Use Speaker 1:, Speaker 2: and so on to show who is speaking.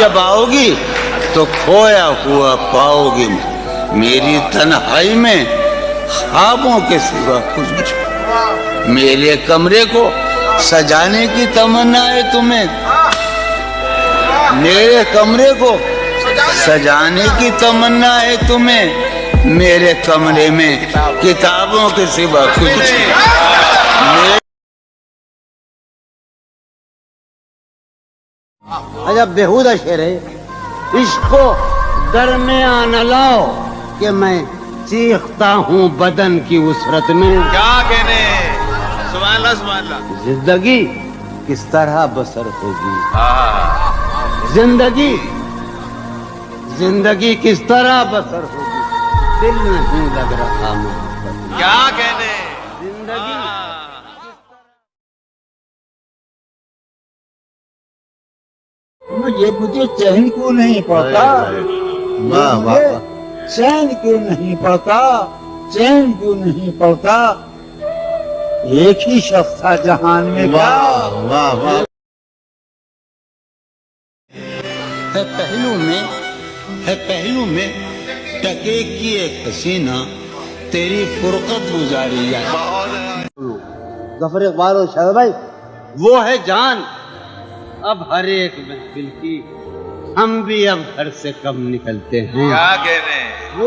Speaker 1: जब आओगी तो खोया हुआ पाओगी। मेरी तन्हाई में ख्वाबों के सिवा कुछ नहीं। मेरे कमरे को सजाने की तमन्ना है तुम्हें। मेरे कमरे को सजाने की तमन्ना है तुम्हें। मेरे कमरे में किताबों के सिवा कुछ नहीं।
Speaker 2: अजब बेहुदा शेर है। इसको दरमियान न लाओ कि मैं चीखता हूँ बदन की उसरत में।
Speaker 3: क्या कहने, सुभान अल्लाह सुभान अल्लाह।
Speaker 2: जिंदगी किस तरह बसर होगी, जिंदगी किस तरह बसर होगी, दिल नहीं लग रहा मोहब्बत।
Speaker 3: क्या कहने,
Speaker 2: जिंदगी
Speaker 4: मुझे चैन क्यों नहीं पड़ता, चैन क्यों नहीं पड़ता, चैन क्यों नहीं पड़ता। एक ही शख्स था जहान में।
Speaker 1: है पहलू में टके की एक हसीना तेरी फुरकत गुजारी है।
Speaker 2: जफर इकबाल और शाह भाई, वो है जान अब हर एक महफिल की। हम भी अब घर से कम निकलते हैं।
Speaker 3: क्या कहने,
Speaker 2: वो